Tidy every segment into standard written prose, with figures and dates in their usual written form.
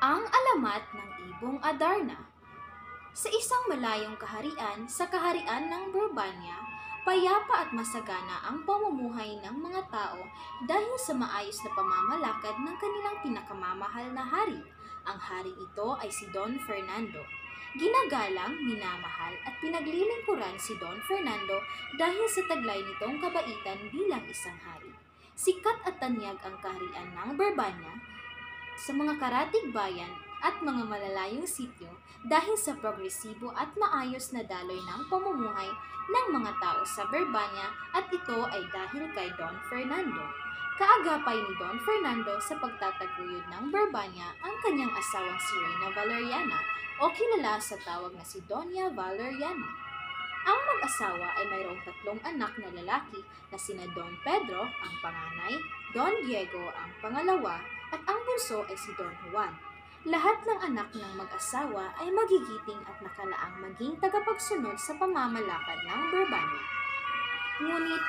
Ang alamat ng Ibong Adarna. Sa isang malayong kaharian, sa kaharian ng Burbanya, payapa at masagana ang pamumuhay ng mga tao dahil sa maayos na pamamalakad ng kanilang pinakamamahal na hari. Ang haring ito ay si Don Fernando. Ginagalang, minamahal at pinaglilingkuran si Don Fernando dahil sa taglay nitong kabaitan bilang isang hari. Sikat at tanyag ang kaharian ng Burbanya sa mga karatig bayan at mga malalayong sityo dahil sa progresibo at maayos na daloy ng pamumuhay ng mga tao sa Burbanya at ito ay dahil kay Don Fernando. Kaagapay ni Don Fernando sa pagtataguyod ng Burbanya ang kanyang asawang si Reina Valeriana o kilala sa tawag na si Doña Valeriana. Ang mag-asawa ay mayroong 3 anak na lalaki na sina Don Pedro, ang panganay, Don Diego, ang pangalawa, at ang bunso ay si Don Juan. Lahat ng anak ng mag-asawa ay magigiting at nakalaang maging tagapagsunod sa pamamalakad ng Burbanya. Ngunit,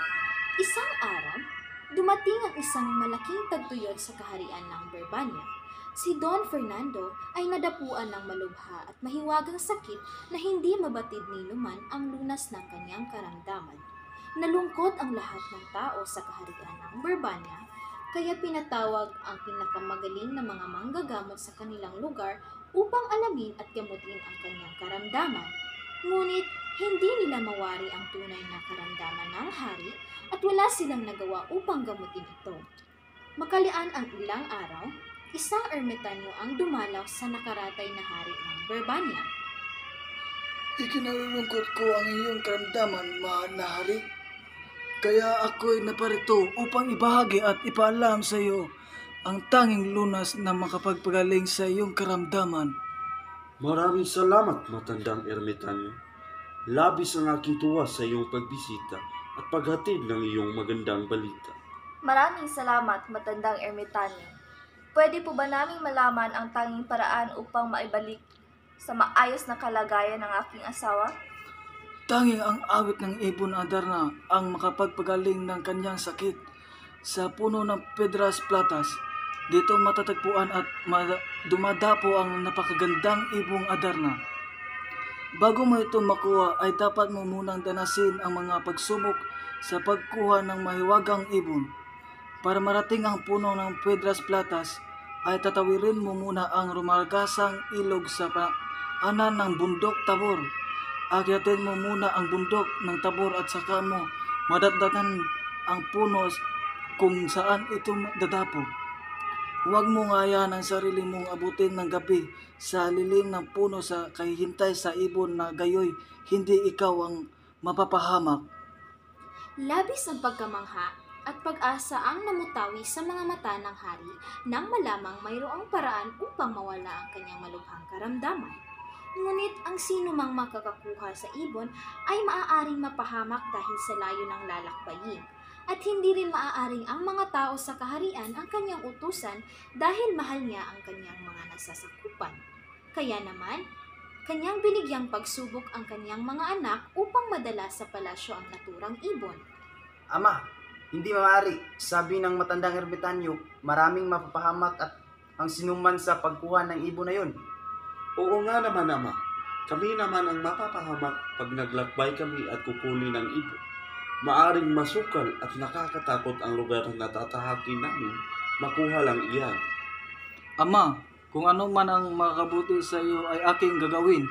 isang araw, dumating ang isang malaking tagtuyot sa kaharian ng Burbanya. Si Don Fernando ay nadapuan ng malubha at mahiwagang sakit na hindi mabatid ni Numan ang lunas ng kanyang karamdaman. Nalungkot ang lahat ng tao sa kaharian ng Burbanya, kaya pinatawag ang pinakamagaling na mga manggagamot sa kanilang lugar upang alamin at gamutin ang kanyang karamdaman. Ngunit hindi nila mawari ang tunay na karamdaman ng hari at wala silang nagawa upang gamutin ito. Makalian ang ilang araw, isang ermitanyo ang dumalaw sa nakaratay na hari ng Burbanya. Ikinalulungkot ko ang iyong karamdaman, mahal na hari. Kaya ako'y naparito upang ibahagi at ipaalam sa iyo ang tanging lunas na makapagpagaling sa iyong karamdaman. Maraming salamat, matandang ermitanyo. Labis ang aking tuwa sa iyong pagbisita at paghatid ng iyong magandang balita. Maraming salamat, matandang ermitanyo. Pwede po ba naming malaman ang tanging paraan upang maibalik sa maayos na kalagayan ng aking asawa? Tanging ang awit ng Ibon Adarna ang makapagpagaling ng kanyang sakit. Sa puno ng Pedras Platas, dito matatagpuan at dumadapo ang napakagandang Ibong Adarna. Bago mo ito makuha ay dapat mo munang danasin ang mga pagsubok sa pagkuha ng mahiwagang ibon. Para marating ang puno ng Pedras Platas ay tatawirin mo muna ang rumargasang ilog sa paanan ng bundok Tabor. Akyatin mo muna ang bundok ng Tabor at saka mo madatdatan ang puno kung saan ito dadapo. Huwag mo ngayahan ang sarili mong abutin ng gabi sa lilim ng puno sa kahihintay sa ibon na gayoy hindi ikaw ang mapapahamak. Labis ang pagkamangha at pag-asa ang namutawi sa mga mata ng hari nang malamang mayroong paraan upang mawala ang kanyang malubhang karamdaman. Ngunit ang sino mang makakakuha sa ibon ay maaaring mapahamak dahil sa layo ng lalakbayin. At hindi rin maaaring ang mga tao sa kaharian ang kanyang utusan dahil mahal niya ang kanyang mga nasasakupan. Kaya naman, kanyang binigyang pagsubok ang kanyang mga anak upang madala sa palasyo ang naturang ibon. Ama, hindi maaari. Sabi ng matandang ermitanyo, maraming mapapahamak at ang sinuman sa pagkuha ng ibon na yun. Oo nga naman, Ama. Kami naman ang mapapahamak pag naglakbay kami at kukunin ng ibon. Maaring masukal at nakakatakot ang lugar na tatahakin namin, makuha lang iyan. Ama, kung ano man ang makakabuti sa iyo ay aking gagawin.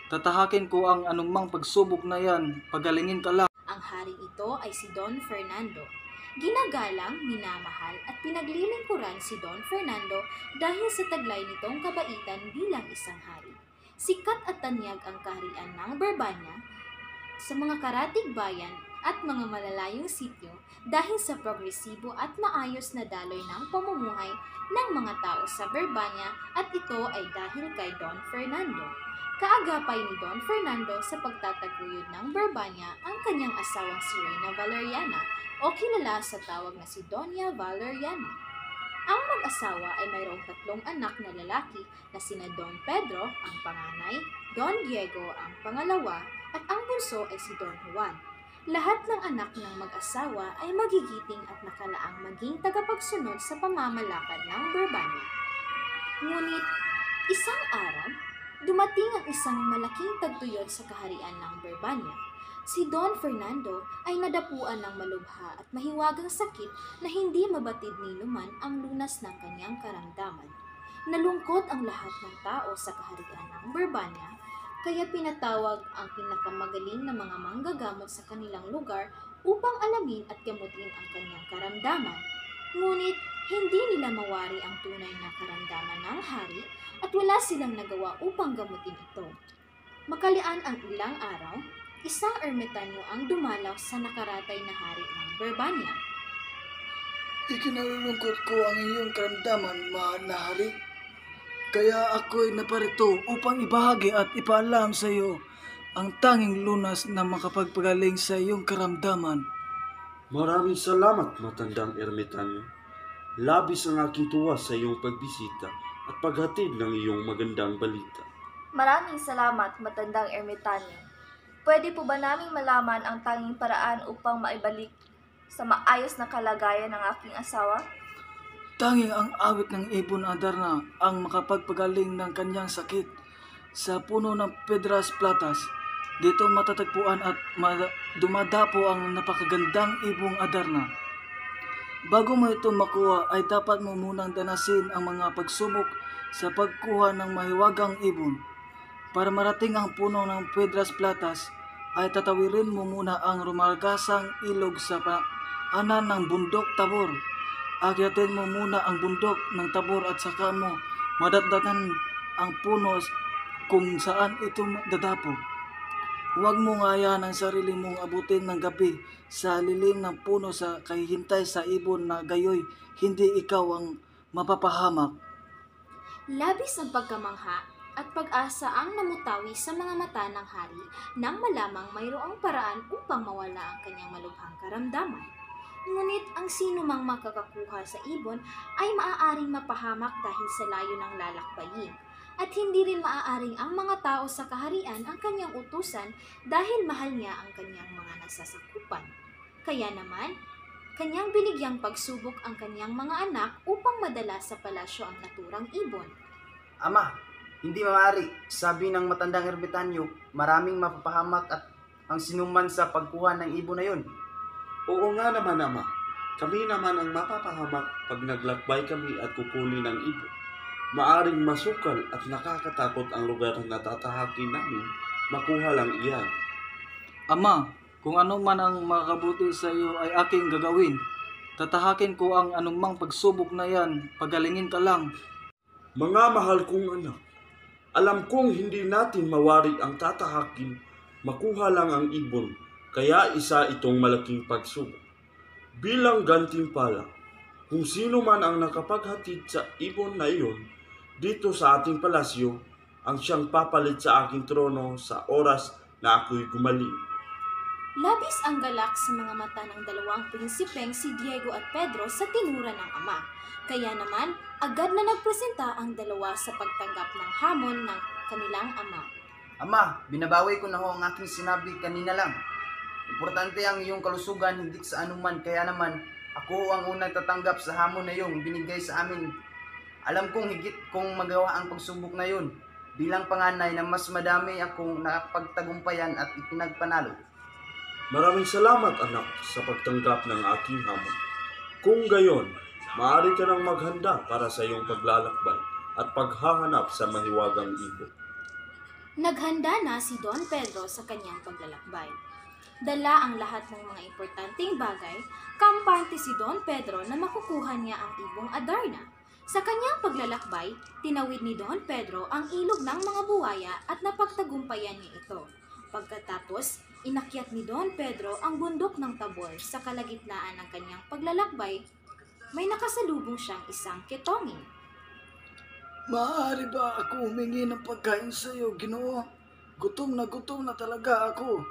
Tatahakin ko ang anumang pagsubok na yan, pagalingin ka lang. Ang haring ito ay si Don Fernando. Ginagalang, minamahal at pinaglilingkuran si Don Fernando dahil sa taglay nitong kabaitan bilang isang hari. Sikat at tanyag ang kaharian ng Burbanya sa mga karatig bayan at mga malalayong sityo dahil sa progresibo at maayos na daloy ng pamumuhay ng mga tao sa Burbanya at ito ay dahil kay Don Fernando. Kaagapay ni Don Fernando sa pagtataguyod ng Burbanya ang kanyang asawang si Reina Valeriana o kilala sa tawag na si Doña Valeriana. Ang mag-asawa ay mayroong 3 anak na lalaki na sina Don Pedro, ang panganay, Don Diego, ang pangalawa, at ang bunso ay si Don Juan. Lahat ng anak ng mag-asawa ay magigiting at nakalaang maging tagapagsunod sa pamamalakad ng Burbanya. Ngunit, Isang araw, dumating ang isang malaking tagtuyot sa kaharian ng Berbanya. Si Don Fernando ay nadapuan ng malubha at mahiwagang sakit na hindi mabatid ni Numan ang lunas ng kanyang karamdaman. Nalungkot ang lahat ng tao sa kaharian ng Berbanya, kaya pinatawag ang pinakamagaling na mga manggagamot sa kanilang lugar upang alamin at gamutin ang kanyang karamdaman. Ngunit hindi nila mawari ang tunay na karamdaman ng hari at wala silang nagawa upang gamutin ito. Makalian ang ilang araw, isang ermitanyo ang dumalaw sa nakaratay na hari ng Berbanya. Ikinalulungkot ko ang iyong karamdaman, mahal na hari. Kaya ako'y naparito upang ibahagi at ipaalam sa iyo ang tanging lunas na makapagpagaling sa iyong karamdaman. Maraming salamat, matandang ermitanyo. Labis ang aking tuwa sa iyong pagbisita at paghatid ng iyong magandang balita. Maraming salamat, matandang ermitanyo. Pwede po ba naming malaman ang tanging paraan upang maibalik sa maayos na kalagayan ng aking asawa? Tanging ang awit ng Ibon Adarna ang makapagpagaling ng kanyang sakit. Sa puno ng Pedras Platas, dito matatagpuan at dumadapo ang napakagandang Ibong Adarna. Bago mo ito makuha ay dapat mo munang danasin ang mga pagsubok sa pagkuha ng mahiwagang ibon. Para marating ang puno ng Pedras Platas ay tatawirin mo muna ang rumargasang ilog sa paanan ng bundok Tabor. Akyatin mo muna ang bundok ng Tabor at saka mo madatdatan ang puno kung saan ito dadapo. Huwag mo ngayahan ang sarili mong abutin ng gabi sa lilim ng puno sa kahihintay sa ibon na gayoy hindi ikaw ang mapapahamak. Labis ang pagkamangha at pag-asa ang namutawi sa mga mata ng hari nang malamang mayroong paraan upang mawala ang kanyang malubhang karamdaman. Ngunit ang sino mang makakakuha sa ibon ay maaaring mapahamak dahil sa layo ng lalakbayin. At hindi rin maaaring ang mga tao sa kaharian ang kanyang utusan dahil mahal niya ang kanyang mga nasasakupan. Kaya naman, kanyang binigyang pagsubok ang kanyang mga anak upang madala sa palasyo ang naturang ibon. Ama, hindi maaari. Sabi ng matandang ermitanyo, maraming mapapahamak at ang sinuman sa pagkuha ng ibon na yun. Oo nga naman, Ama. Kami naman ang mapapahamak pag naglakbay kami at kukunin ng ibon. Maaring masukal at nakakatakot ang lugar na tatahakin namin, makuha lang iyan. Ama, kung ano man ang makakabuti sa iyo ay aking gagawin. Tatahakin ko ang anumang pagsubok na yan, pagalingin ka lang. Mga mahal kong anak, alam kong hindi natin mawari ang tatahakin, makuha lang ang ibon, kaya isa itong malaking pagsubok. Bilang gantimpala, kung sino man ang nakapaghatid sa ibon na iyon, dito sa ating palasyo, ang siyang papalit sa aking trono sa oras na ako'y gumaling. Labis ang galak sa mga mata ng dalawang prinsipeng si Diego at Pedro sa tinura ng ama. Kaya naman, agad na nagpresenta ang dalawa sa pagtanggap ng hamon ng kanilang ama. Ama, binabawi ko na ho ang aking sinabi kanina lang. Importante ang iyong kalusugan, hindi sa anuman. Kaya naman, ako ang unang tatanggap sa hamon na iyong binigay sa amin. Alam kong higit kong magawa ang pagsubok na yun. Bilang panganay na mas madami akong nakapagtagumpayan at ipinagpanalo. Maraming salamat, anak, sa pagtanggap ng aking hamon. Kung gayon, maaari ka nang maghanda para sa iyong paglalakbay at paghahanap sa mahiwagang ibon. Naghanda na si Don Pedro sa kanyang paglalakbay. Dala ang lahat ng mga importanteng bagay, kampante si Don Pedro na makukuha niya ang ibong Adarna. Sa kanyang paglalakbay, tinawid ni Don Pedro ang ilog ng mga buwaya at napagtagumpayan niya ito. Pagkatapos, inakyat ni Don Pedro ang bundok ng Tabor. Sa kalagitnaan ng kanyang paglalakbay, may nakasalubong siyang isang ketongin. Maaari ba ako humingi ng pagkain sa iyo, Ginoo? Gutom na talaga ako.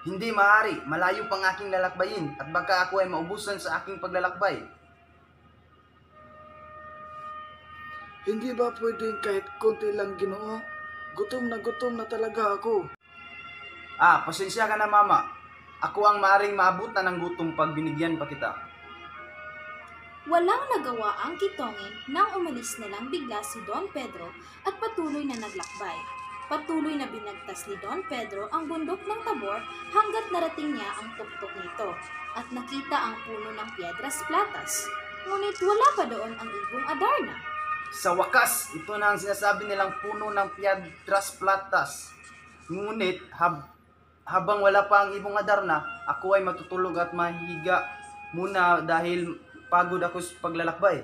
Hindi maaari, malayo pang aking lalakbayin at baka ako ay maubusan sa aking paglalakbay. Hindi ba pwedeng kahit konti lang, Ginoo? Gutom na talaga ako. Pasensya ka na mama. Ako ang maaring maabutan ng gutom pag binigyan pa kita. Walang nagawa ang kitongin nang umalis na lang bigla si Don Pedro at patuloy na naglakbay. Patuloy na binagtas ni Don Pedro ang bundok ng Tabor hanggat narating niya ang tuktok nito at nakita ang puno ng Piedras Platas. Ngunit wala pa doon ang ibong Adarna. Sa wakas, ito na ang sinasabi nilang puno ng Piedras Platas. Ngunit habang wala pa ang ibong Adarna, ako ay matutulog at mahihiga muna dahil pagod ako sa paglalakbay.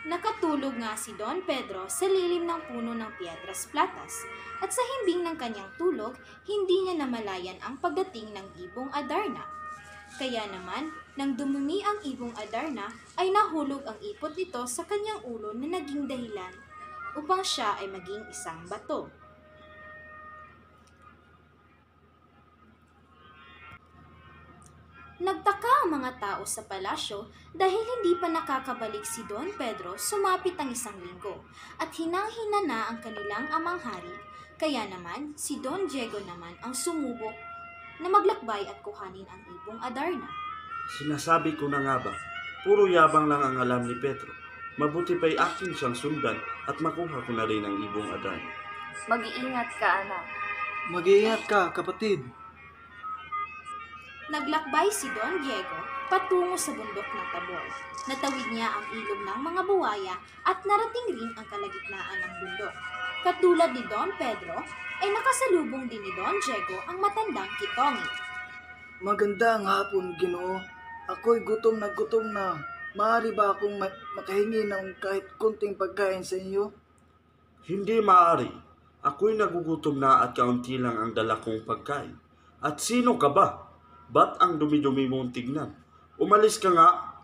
Nakatulog nga si Don Pedro sa lilim ng puno ng Piedras Platas at sa himbing ng kanyang tulog, hindi niya namalayan ang pagdating ng ibong Adarna. Kaya naman, nang dumumi ang ibong Adarna, ay nahulog ang ipot nito sa kanyang ulo na naging dahilan upang siya ay maging isang bato. Nagtaka ang mga tao sa palasyo dahil hindi pa nakakabalik si Don Pedro, sumapit ang isang linggo at hinang-hina na ang kanilang amang hari. Kaya naman, si Don Diego naman ang sumubok na maglakbay at kuhanin ang ibong Adarna. Sinasabi ko na nga ba, puro yabang lang ang alam ni Pedro. Mabuti pa'y akin siyang sundan at makuha ko na rin ang ibong Adarna. Mag-iingat ka, anak. Mag-iingat ka, kapatid. Naglakbay si Don Diego patungo sa bundok ng Tabor. Natawid niya ang ilog ng mga buwaya at narating rin ang kalagitnaan ng bundok. Katulad ni Don Pedro, ay nakasalubong din ni Don Diego ang matandang kitongin. Magandang hapon, Ginoo. Ako'y gutom na. Maaari ba akong makahingi ng kahit konting pagkain sa inyo? Hindi maaari. Ako'y nagugutom na at kaunti lang ang dala kong pagkain. At sino ka ba? Ba't ang dumi-dumi mong tignan? Umalis ka nga.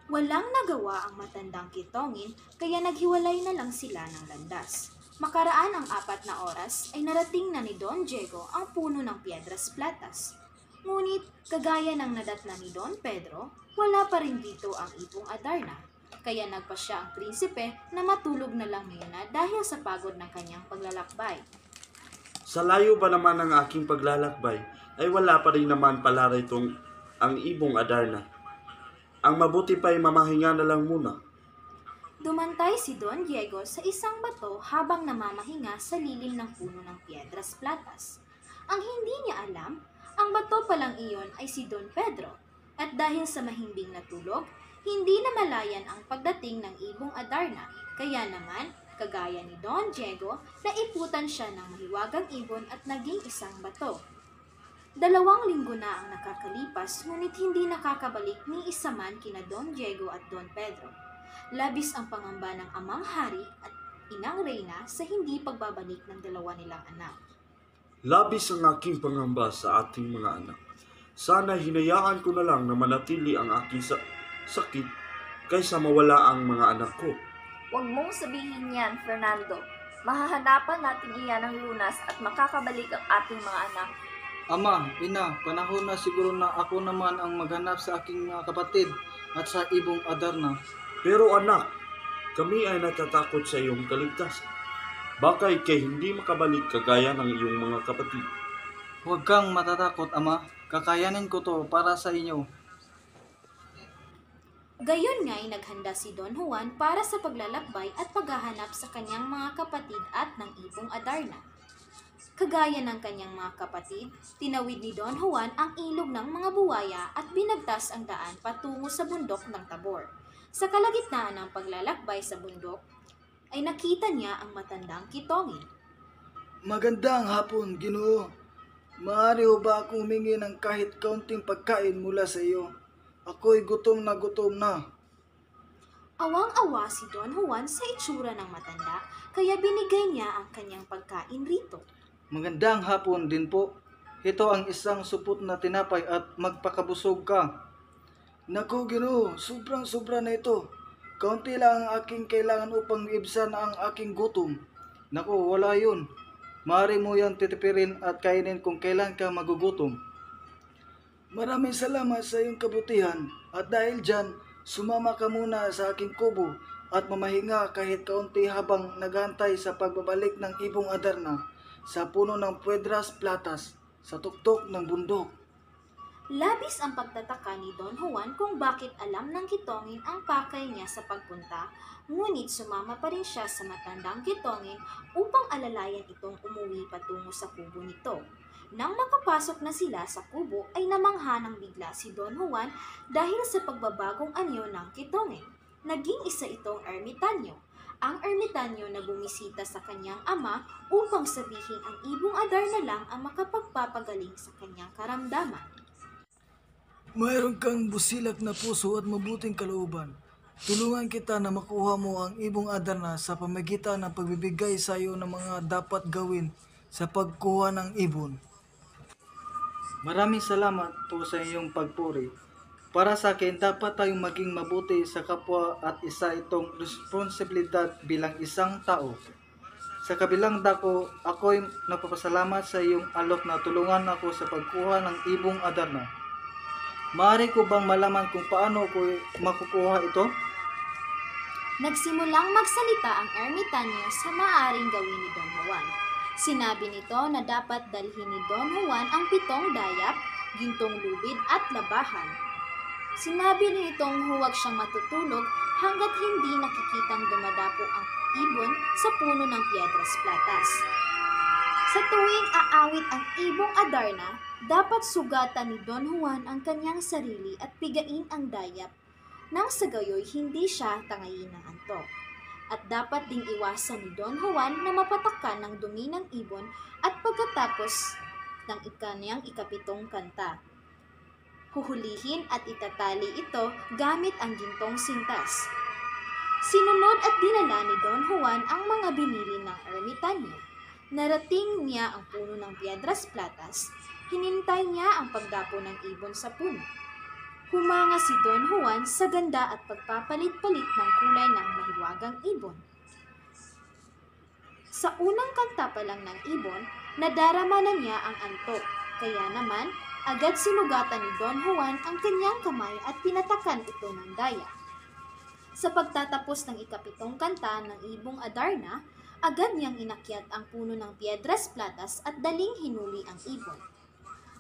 Walang nagawa ang matandang kitongin kaya naghiwalay na lang sila ng landas. Makaraan ang 4 na oras ay narating na ni Don Diego ang puno ng Piedras Platas. Ngunit kagaya ng nadatna ni Don Pedro, wala pa rin dito ang ibong Adarna. Kaya nagpasya ang prinsipe na matulog na lang muna dahil sa pagod ng kanyang paglalakbay. Sa layo ba naman ng aking paglalakbay, ay wala pa rin naman pala itong ang ibong Adarna. Ang mabuti pa ay mamahinga na lang muna. Dumantay si Don Diego sa isang bato habang namamahinga sa lilim ng puno ng Piedras Platas. Ang hindi niya alam, ang bato palang iyon ay si Don Pedro. At dahil sa mahimbing na tulog, hindi namalayan ang pagdating ng ibong Adarna. Kaya naman, kagaya ni Don Diego, naiputan siya ng mahiwagang ibon at naging isang bato. 2 linggo na ang nakakalipas, ngunit hindi nakakabalik ni isa man kina Don Diego at Don Pedro. Labis ang pangamba ng amang hari at inang Reyna sa hindi pagbabalik ng 2 nilang anak. Labis ang aking pangamba sa ating mga anak. Sana hinayaan ko na lang na manatili ang aking sakit kaysa mawala ang mga anak ko. Huwag mong sabihin yan, Fernando. Mahahanapan natin iyan ng lunas at makakabalik ang ating mga anak. Ama, ina, panahon na siguro na ako naman ang maghanap sa aking mga kapatid at sa ibong Adarna. Pero anak, kami ay natatakot sa iyong kaligtasan. Baka ikay hindi makabalik kagaya ng iyong mga kapatid. Huwag kang matatakot, Ama. Kakayanin ko to para sa inyo. Gayon nga'y naghanda si Don Juan para sa paglalakbay at paghahanap sa kanyang mga kapatid at ng ibong Adarna. Kagaya ng kanyang mga kapatid, tinawid ni Don Juan ang ilog ng mga buwaya at binagtas ang daan patungo sa bundok ng Tabor. Sa kalagitnaan ng paglalakbay sa bundok, ay nakita niya ang matandang kitongin. Magandang hapon, Ginoo. Maaari ho ba akong humingi ng kahit kaunting pagkain mula sa iyo? Ako'y gutom na. Awang-awa si Don Juan sa itsura ng matanda, kaya binigay niya ang kanyang pagkain rito. Magandang hapon din po. Ito ang isang supot na tinapay at magpakabusog ka. Naku, Ginoo, sobrang-sobra na ito. Kaunti lang ang aking kailangan upang ibsan ang aking gutom. Naku, wala yun. Maaari mo yan titipirin at kainin kung kailan ka magugutom. Maraming salamat sa iyong kabutihan at dahil dyan, sumama ka muna sa aking kubo at mamahinga kahit kaunti habang naghantay sa pagbabalik ng ibong Adarna sa puno ng Piedras Platas sa tuktok ng bundok. Labis ang pagtataka ni Don Juan kung bakit alam ng kitongin ang pakay niya sa pagpunta, ngunit sumama pa rin siya sa matandang kitongin upang alalayan itong umuwi patungo sa kubo nito. Nang makapasok na sila sa kubo ay namangha ng bigla si Don Juan dahil sa pagbabagong anyo ng kitongin. Naging isa itong ermitanyo. Ang ermitanyo na bumisita sa kanyang ama upang sabihin ang ibong Adarna lang ang makapagpapagaling sa kanyang karamdaman. Mayroon kang busilak na puso at mabuting kalooban. Tulungan kita na makuha mo ang ibong Adarna sa pamagitan ng pagbibigay sa iyo ng mga dapat gawin sa pagkuha ng ibon. Maraming salamat po sa iyong pagpuri. Para sa akin, dapat tayong maging mabuti sa kapwa at isa itong responsibilidad bilang isang tao. Sa kabilang dako, ako'y napapasalamat sa iyong alok na tulungan ako sa pagkuha ng ibong Adarna. Maaari ko bang malaman kung paano ko makukuha ito? Nagsimulang magsalita ang ermitanyo sa maaaring gawin ni Don Juan. Sinabi nito na dapat dalhin ni Don Juan ang 7 dayap, gintong lubid at labahan. Sinabi rin itong huwag siyang matutulog hanggat hindi nakikitang dumadapo ang ibon sa puno ng Piedras Platas. Sa tuwing aawit ang ibong Adarna, dapat sugatan ni Don Juan ang kanyang sarili at pigain ang dayap nang sa gayoy hindi siya tangayin ng antok. At dapat ding iwasan ni Don Juan na mapatakan ng dumi ng ibon at pagkatapos ng kanyang 7 kanta. Huhulihin at itatali ito gamit ang gintong sintas. Sinunod at dinala ni Don Juan ang mga binili ng ermitanyo. Narating niya ang puno ng Piedras Platas. Hinintay niya ang pagdapo ng ibon sa puno. Humanga si Don Juan sa ganda at pagpapalit-palit ng kulay ng mahiwagang ibon. Sa unang kanta pa lang ng ibon, nadarama na niya ang antok. Kaya naman, agad sinugatan ni Don Juan ang kanyang kamay at pinatakan ito ng daya. Sa pagtatapos ng 7 kanta ng ibong Adarna, agad niyang inakyat ang puno ng Piedras Platas at daling hinuli ang ibon.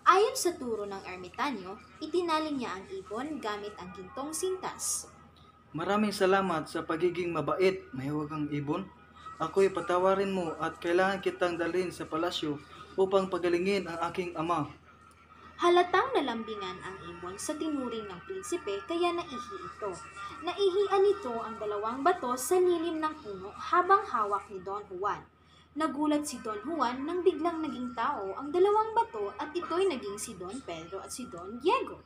Ayon sa turo ng ermitanyo, itinali niya ang ibon gamit ang gintong sintas. Maraming salamat sa pagiging mabait, mahiwagang ibon. Ako'y patawarin mo at kailangan kitang dalhin sa palasyo upang pagalingin ang aking ama. Halatang nalambingan ang ibon sa tinuring ng prinsipe kaya naihi ito. Naihian nito ang 2 bato sa lilim ng puno habang hawak ni Don Juan. Nagulat si Don Juan nang biglang naging tao ang 2 bato at ito'y naging si Don Pedro at si Don Diego.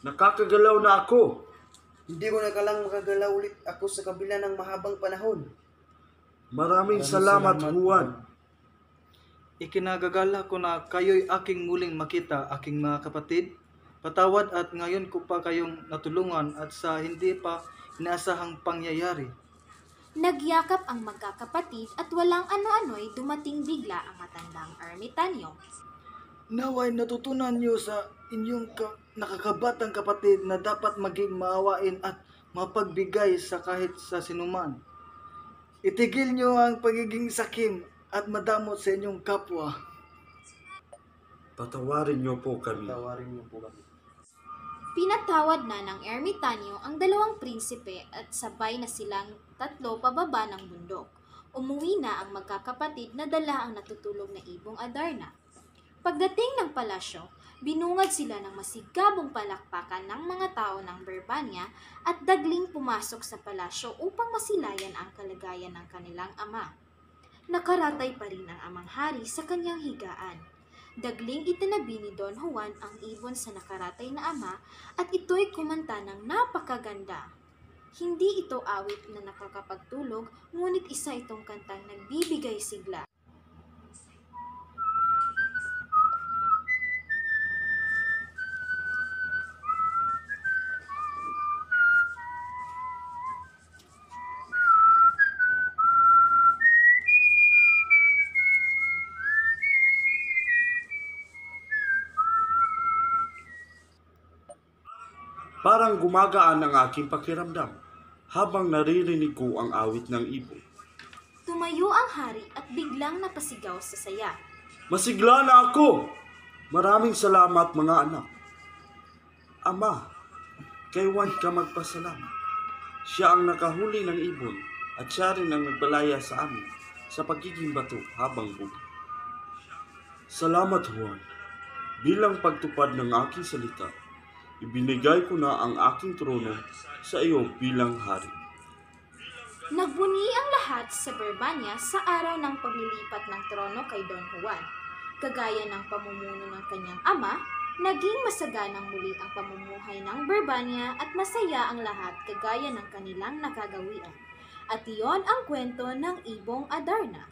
Nakakagalaw na ako. Hindi ko nakalang makagalaw ulit ako sa kabila ng mahabang panahon. Maraming salamat, Juan. Ikinagagala ko na kayo'y aking muling makita, aking mga kapatid. Patawad at ngayon ko pa kayong natulungan at sa hindi pa inaasahang pangyayari. Nagyakap ang magkakapatid at walang ano-ano'y dumating bigla ang matandang ermitanyo. Naway natutunan niyo sa inyong nakakabatang kapatid na dapat maging maawain at mapagbigay sa kahit sa sinuman. Itigil niyo ang pagiging sakim at madamot sa inyong kapwa. Patawarin niyo po kami. Tawarin niyo po kami. Pinatawad na ng ermitanyo ang 2 prinsipe at sabay na silang 3 pababa ng bundok. Umuwi na ang magkakapatid na dala ang natutulog na ibong Adarna. Pagdating ng palasyo, binungad sila ng masigabong palakpakan ng mga tao ng Birbania at dagling pumasok sa palasyo upang masilayan ang kalagayan ng kanilang ama. Nakaratay pa rin ang amang hari sa kanyang higaan. Dagling itinabi ni Don Juan ang ibon sa nakaratay na ama at ito'y kumanta ng napakaganda. Hindi ito awit na nakakapagtulog, ngunit isa itong kantang nagbibigay sigla. Parang gumagaan ang aking pakiramdam habang naririnig ko ang awit ng ibon. Tumayo ang hari at biglang napasigaw sa saya. Masigla na ako! Maraming salamat mga anak. Ama, kay Juan ka magpasalamat. Siya ang nakahuli ng ibon at siya rin ang nagbalaya sa amin sa pagiging bato habang buhay. Salamat, Juan. Bilang pagtupad ng aking salita, ibinigay ko na ang aking trono sa iyo bilang hari. Nagbuni ang lahat sa Berbanya sa araw ng paglilipat ng trono kay Don Juan. Kagaya ng pamumuno ng kanyang ama, naging masaganang muli ang pamumuhay ng Berbanya at masaya ang lahat kagaya ng kanilang nakagawian. At iyon ang kwento ng Ibong Adarna.